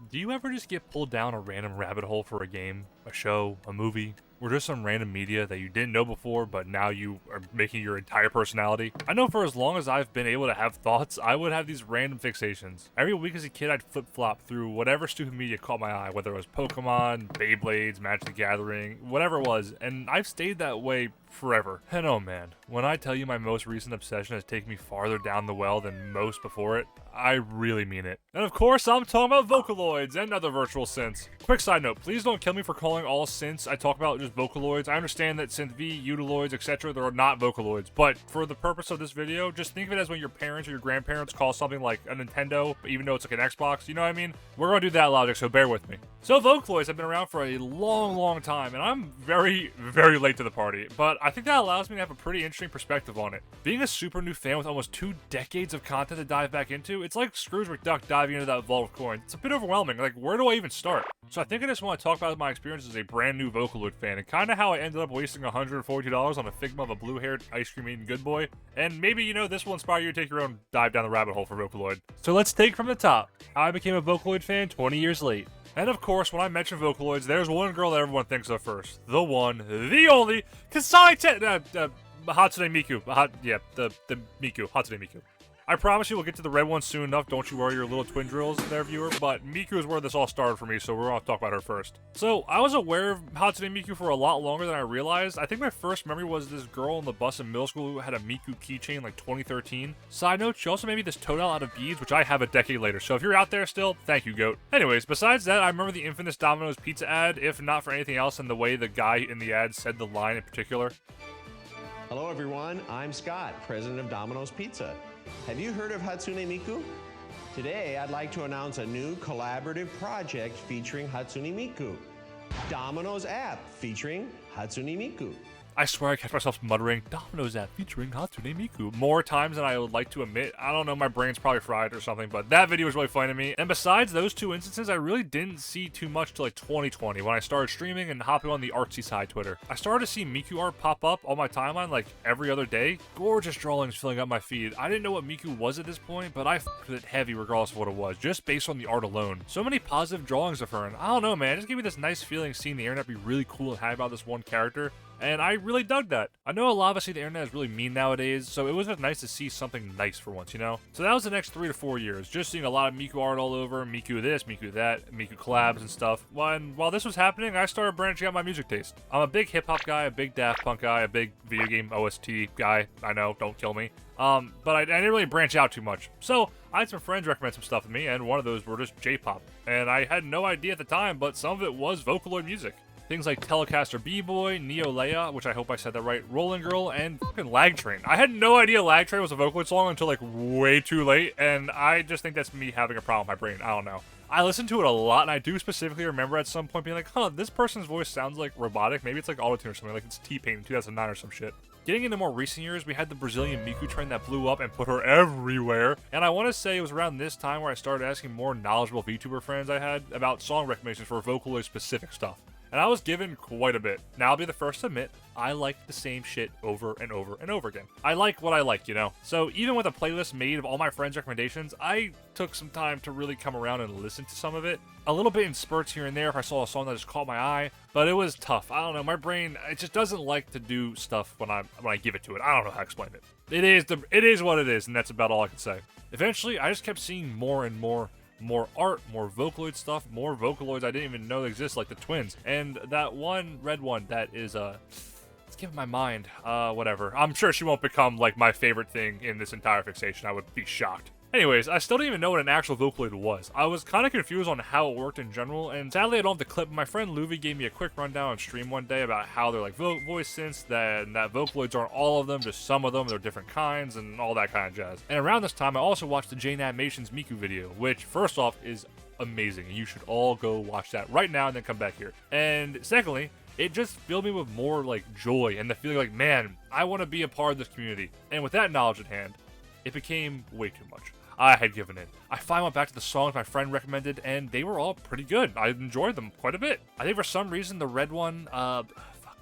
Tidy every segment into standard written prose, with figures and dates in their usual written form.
Do you ever just get pulled down a random rabbit hole for a game, a show, a movie, or just some random media that you didn't know before, but now you are making your entire personality? I know for as long as I've been able to have thoughts, I would have these random fixations. Every week as a kid, I'd flip-flop through whatever stupid media caught my eye, whether it was Pokemon, Beyblades, Magic the Gathering, whatever it was, and I've stayed that way forever. And oh man, when I tell you my most recent obsession has taken me farther down the well than most before it, I really mean it. And of course, I'm talking about Vocaloids and other virtual synths. Quick side note, please don't kill me for calling all synths I talk about just Vocaloids. I understand that Synth V, Utiloids, etc. They're not Vocaloids, but for the purpose of this video, just think of it as when your parents or your grandparents call something like a Nintendo, even though it's like an Xbox, you know what I mean? We're gonna do that logic, so bear with me. So Vocaloids have been around for a long time, and I'm very late to the party, but I think that allows me to have a pretty interesting perspective on it. Being a super new fan with almost 2 decades of content to dive back into, it's like Scrooge McDuck diving into that vault of coins. It's a bit overwhelming, like where do I even start? So I think I just want to talk about my experience as a brand new Vocaloid fan, and kinda how I ended up wasting $140 on a Figma of a blue-haired ice cream eating good boy, and maybe, you know, this will inspire you to take your own dive down the rabbit hole for Vocaloid. So let's take from the top, how I became a Vocaloid fan 20 years late. And of course, when I mention Vocaloids, there's one girl that everyone thinks of first. The one, the only, Hatsune Miku. The Miku, Hatsune Miku. I promise you we'll get to the red one soon enough, don't you worry your little twin drills there, viewer, but Miku is where this all started for me, so we're gonna talk about her first. So, I was aware of Hatsune Miku for a lot longer than I realized. I think my first memory was this girl on the bus in middle school who had a Miku keychain like 2013. Side note, she also made me this toadal out of beads, which I have a decade later, so if you're out there still, thank you, goat. Anyways, besides that, I remember the infamous Domino's pizza ad, if not for anything else, and the way the guy in the ad said the line in particular. Hello everyone, I'm Scott, president of Domino's Pizza. Have you heard of Hatsune Miku? Today, I'd like to announce a new collaborative project featuring Hatsune Miku. Domino's app featuring Hatsune Miku. I swear I catch myself muttering, Domino's app featuring Hatsune Miku more times than I would like to admit. I don't know, my brain's probably fried or something, but that video was really funny to me. And besides those 2 instances, I really didn't see too much till like 2020 when I started streaming and hopping on the artsy side Twitter. I started to see Miku art pop up on my timeline like every other day. Gorgeous drawings filling up my feed. I didn't know what Miku was at this point, but I f***ed with it heavy regardless of what it was, just based on the art alone. So many positive drawings of her, and I don't know, man, it just gave me this nice feeling seeing the internet be really cool and happy about this one character. And I really dug that. I know a lot of us see the internet is really mean nowadays, so it was just nice to see something nice for once, you know? So that was the next 3 to 4 years, just seeing a lot of Miku art all over, Miku this, Miku that, Miku collabs and stuff. And while this was happening, I started branching out my music taste. I'm a big hip-hop guy, a big Daft Punk guy, a big video game OST guy. I know, don't kill me. But I didn't really branch out too much. So I had some friends recommend some stuff to me, and one of those were just J-pop. And I had no idea at the time, but some of it was Vocaloid music. Things like Telecaster B-Boy, Neo Leia, which I hope I said that right, Rolling Girl, and fucking Lag Train. I had no idea Lag Train was a Vocaloid song until like way too late, and I just think that's me having a problem with my brain. I don't know. I listened to it a lot, and I do specifically remember at some point being like, huh, this person's voice sounds like robotic. Maybe it's like autotune or something, like it's T-Pain in 2009 or some shit. Getting into more recent years, we had the Brazilian Miku trend that blew up and put her everywhere. And I want to say it was around this time where I started asking more knowledgeable VTuber friends I had about song recommendations for Vocaloid specific stuff. And I was given quite a bit. Now I'll be the first to admit, I like the same shit over and over and over again. I like what I like, you know? So even with a playlist made of all my friends' recommendations, I took some time to really come around and listen to some of it. A little bit in spurts here and there if I saw a song that just caught my eye, but it was tough. I don't know, my brain, it just doesn't like to do stuff when I give it to it. I don't know how to explain it. It is what it is, and that's about all I can say. Eventually, I just kept seeing more and more art, more Vocaloid stuff, more Vocaloids I didn't even know exist, like the twins. And that one red one that is, it's giving my mind, whatever. I'm sure she won't become, like, my favorite thing in this entire fixation. I would be shocked. Anyways, I still didn't even know what an actual Vocaloid was. I was kind of confused on how it worked in general, and sadly I don't have the clip. My friend Luvi gave me a quick rundown on stream one day about how they're like voice synths, that Vocaloids aren't all of them, just some of them, they're different kinds, and all that kind of jazz. And around this time, I also watched the Jane Animations Miku video, which, first off, is amazing, and you should all go watch that right now and then come back here. And secondly, it just filled me with more, like, joy, and the feeling like, man, I want to be a part of this community. And with that knowledge at hand, it became way too much. I had given in. I finally went back to the songs my friend recommended, and they were all pretty good. I enjoyed them quite a bit. I think for some reason the red one,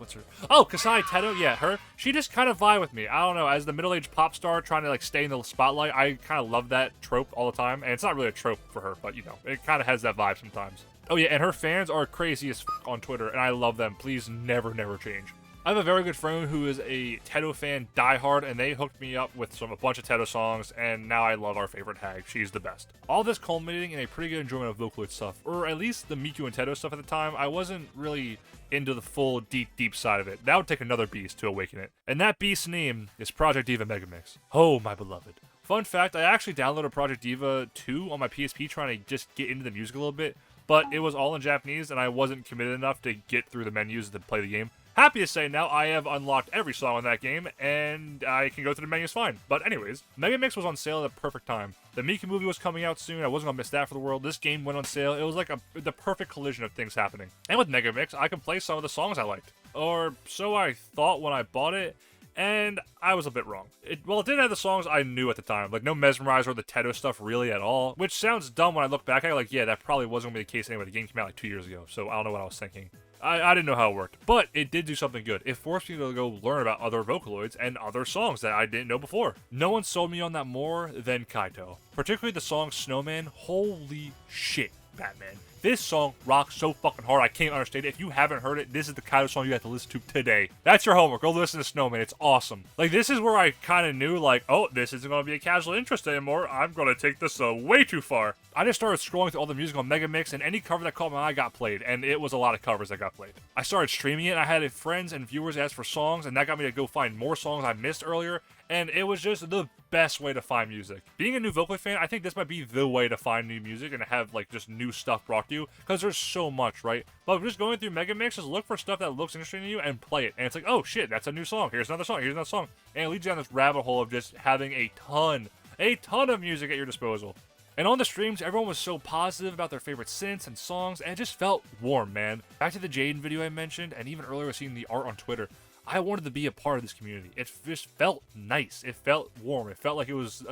what's her? Oh, Kasai Teto, yeah, her. She just kind of vibe with me. I don't know, as the middle-aged pop star trying to like stay in the spotlight, I kind of love that trope all the time. And it's not really a trope for her, but you know, it kind of has that vibe sometimes. Oh yeah, and her fans are crazy as f on Twitter, and I love them. Please never change. I have a very good friend who is a Teto fan diehard, and they hooked me up with a bunch of Teto songs, and now I love our favorite hag. She's the best. All this culminating in a pretty good enjoyment of Vocaloid stuff, or at least the Miku and Teto stuff at the time. I wasn't really into the full deep side of it. That would take another beast to awaken it. And that beast's name is Project Diva Megamix. Oh, my beloved. Fun fact, I actually downloaded Project Diva 2 on my PSP trying to just get into the music a little bit, but it was all in Japanese, and I wasn't committed enough to get through the menus to play the game. Happy to say now I have unlocked every song in that game, and I can go through the menus fine. But anyways, Megamix was on sale at the perfect time. The Miku movie was coming out soon, I wasn't going to miss that for the world. This game went on sale, it was like the perfect collision of things happening. And with Megamix, I could play some of the songs I liked. Or so I thought when I bought it, and I was a bit wrong. It didn't have the songs I knew at the time, like no Mesmerizer or the Teto stuff really at all, which sounds dumb when I look back at it, like yeah, that probably wasn't going to be the case anyway. The game came out like 2 years ago, so I don't know what I was thinking. I didn't know how it worked, but it did do something good. It forced me to go learn about other Vocaloids and other songs that I didn't know before. No one sold me on that more than Kaito. Particularly the song Snowman. Holy shit, Batman. This song rocks so fucking hard, I can't understand it. If you haven't heard it, this is the Kaito song you have to listen to today. That's your homework. Go listen to Snowman. It's awesome. Like, this is where I kind of knew, like, oh, this isn't going to be a casual interest anymore. I'm going to take this way too far. I just started scrolling through all the music on Megamix, and any cover that caught my eye got played, and it was a lot of covers that got played. I started streaming it, and I had friends and viewers ask for songs, and that got me to go find more songs I missed earlier, and it was just the best way to find music. Being a new Vocaloid fan, I think this might be the way to find new music and to have like just new stuff brought to you, because there's so much, right? But just going through Megamix, just look for stuff that looks interesting to you and play it. And it's like, oh shit, that's a new song. Here's another song. Here's another song. And it leads you down this rabbit hole of just having a ton of music at your disposal. And on the streams, everyone was so positive about their favorite synths and songs, and it just felt warm, man. Back to the Jaden video I mentioned, and even earlier seeing the art on Twitter, I wanted to be a part of this community. It just felt nice. It felt warm. It felt like it was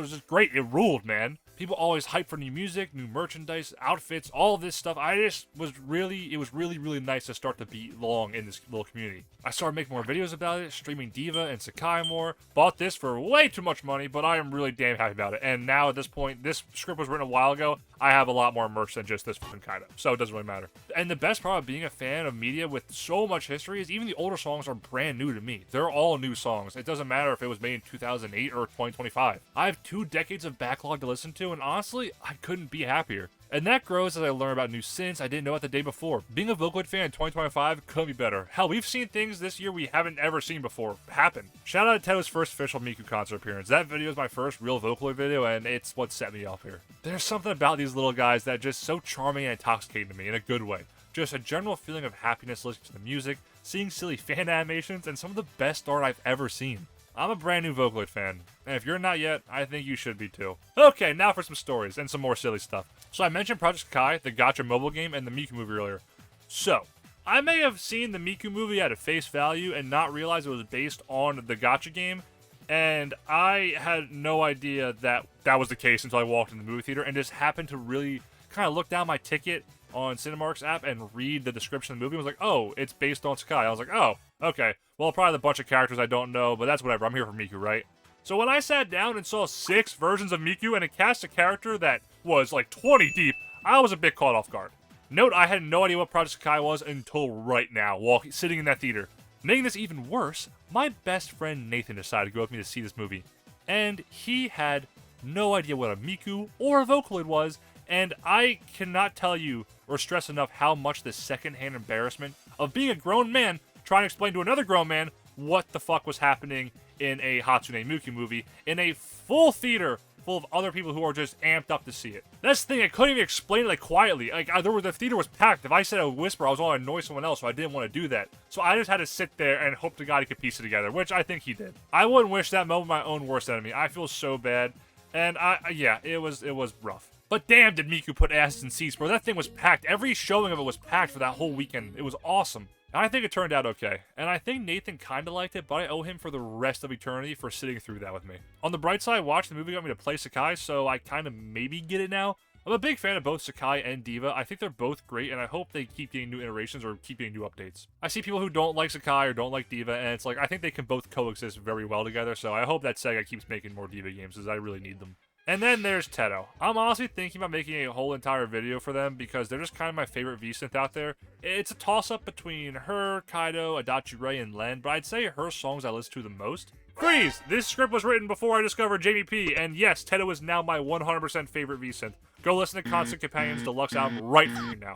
just great. It ruled, man. People always hype for new music, new merchandise, outfits, all of this stuff. It was really nice to start to belong in this little community. I started making more videos about it, streaming Diva and Sakai more. Bought this for way too much money, but I am really damn happy about it. And now at this point, this script was written a while ago. I have a lot more merch than just this fucking kind of, so it doesn't really matter. And the best part of being a fan of media with so much history is even the older songs are brand new to me. They're all new songs. It doesn't matter if it was made in 2008 or 2025. I have 2 decades of backlog to listen to, and honestly, I couldn't be happier. And that grows as I learn about new synths I didn't know it the day before. Being a Vocaloid fan in 2025 couldn't be better. Hell, we've seen things this year we haven't ever seen before happen. Shout out to Teto's first official Miku concert appearance. That video is my first real Vocaloid video, and it's what set me off here. There's something about these little guys that just so charming and intoxicating to me in a good way. Just a general feeling of happiness listening to the music, seeing silly fan animations, and some of the best art I've ever seen. I'm a brand new Vocaloid fan, and if you're not yet, I think you should be too. Okay, now for some stories and some more silly stuff. So I mentioned Project Kai, the gacha mobile game, and the Miku movie earlier. So, I may have seen the Miku movie at a face value and not realize it was based on the gacha game, and I had no idea that that was the case until I walked in the movie theater and just happened to really kind of look down my ticket on Cinemark's app and read the description of the movie. I was like, oh, it's based on Sakai. I was like, oh, okay. Well, probably a bunch of characters I don't know, but that's whatever. I'm here for Miku, right? So when I sat down and saw 6 versions of Miku and it cast a character that was like 20 deep, I was a bit caught off guard. Note, I had no idea what Project Sakai was until right now, while sitting in that theater. Making this even worse, my best friend Nathan decided to go with me to see this movie, and he had no idea what a Miku or a Vocaloid was, and I cannot tell you or stress enough how much the secondhand embarrassment of being a grown man trying to explain to another grown man what the fuck was happening in a Hatsune Miku movie in a full theater full of other people who are just amped up to see it. That's the thing, I couldn't even explain it like quietly. Like, the theater was packed. If I said a whisper, I was going to annoy someone else, so I didn't want to do that. So I just had to sit there and hope to God he could piece it together, which I think he did. I wouldn't wish that moment my own worst enemy. I feel so bad. And yeah, it was rough. But damn did Miku put asses in seats, bro. That thing was packed. Every showing of it was packed for that whole weekend. It was awesome. And I think it turned out okay. And I think Nathan kinda liked it, but I owe him for the rest of eternity for sitting through that with me. On the bright side, watching the movie got me to play Sakai, so I kinda maybe get it now. I'm a big fan of both Sakai and Diva. I think they're both great, and I hope they keep getting new iterations or keep getting new updates. I see people who don't like Sakai or don't like Diva, and it's like, I think they can both coexist very well together, so I hope that Sega keeps making more Diva games, because I really need them. And then there's Teto. I'm honestly thinking about making a whole entire video for them because they're just kind of my favorite V-synth out there. It's a toss-up between her, Kaido, Adachi Ray, and Len, but I'd say her songs I listen to the most. Freeze! This script was written before I discovered Jamie P, and yes, Teto is now my 100% favorite V-synth. Go listen to Constant Companions Deluxe album right for you now.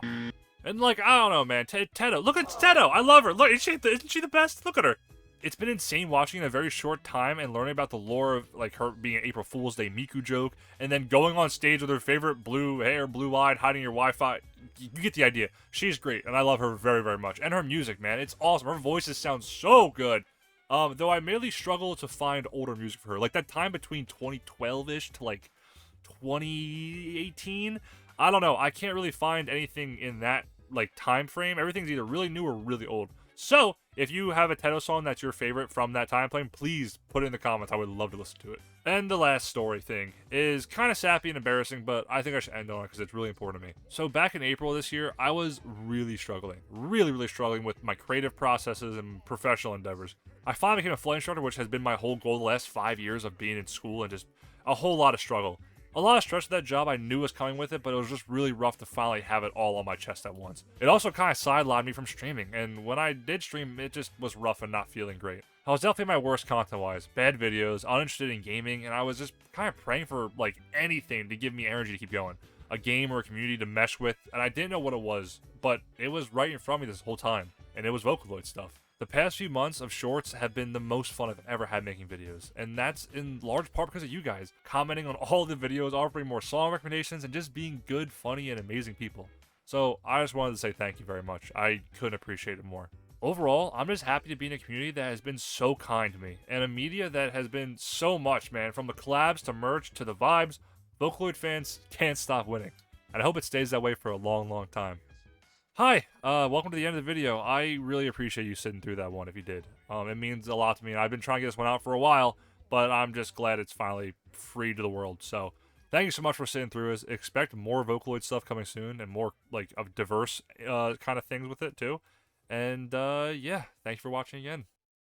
And like, I don't know, man, Teto. Look at Teto! I love her! Look, isn't she the best? Look at her! It's been insane watching in a very short time and learning about the lore of like her being an April Fool's Day Miku joke, and then going on stage with her favorite blue hair, blue-eyed, hiding your Wi-Fi. You get the idea. She's great, and I love her very, very much. And her music, man, it's awesome. Her voices sound so good. Though I mainly struggle to find older music for her. Like that time between 2012-ish to like 2018. I don't know. I can't really find anything in that like time frame. Everything's either really new or really old. So, if you have a Teto song that's your favorite from that time frame, please put it in the comments. I would love to listen to it. And the last story thing is kind of sappy and embarrassing, but I think I should end on it because it's really important to me. So back in April this year, I was really struggling. Really struggling with my creative processes and professional endeavors. I finally became a flight instructor, which has been my whole goal the last 5 years of being in school, and just a whole lot of struggle. A lot of stress with that job I knew was coming with it, but it was just really rough to finally have it all on my chest at once. It also kind of sidelined me from streaming, and when I did stream, it just was rough and not feeling great. I was definitely my worst content-wise, bad videos, uninterested in gaming, and I was just kind of praying for like anything to give me energy to keep going. A game or a community to mesh with, and I didn't know what it was, but it was right in front of me this whole time, and it was Vocaloid stuff. The past few months of shorts have been the most fun I've ever had making videos, and that's in large part because of you guys, commenting on all the videos, offering more song recommendations, and just being good, funny, and amazing people. So I just wanted to say thank you very much. I couldn't appreciate it more. Overall, I'm just happy to be in a community that has been so kind to me, and a media that has been so much, man, from the collabs to merch to the vibes. Vocaloid fans can't stop winning, and I hope it stays that way for a long time. Hi, welcome to the end of the video. I really appreciate you sitting through that one if you did. It means a lot to me, and I've been trying to get this one out for a while, but I'm just glad it's finally free to the world. So, thank you so much for sitting through this. Expect more Vocaloid stuff coming soon, and more, like, of diverse kind of things with it, too. And, yeah, thanks for watching again.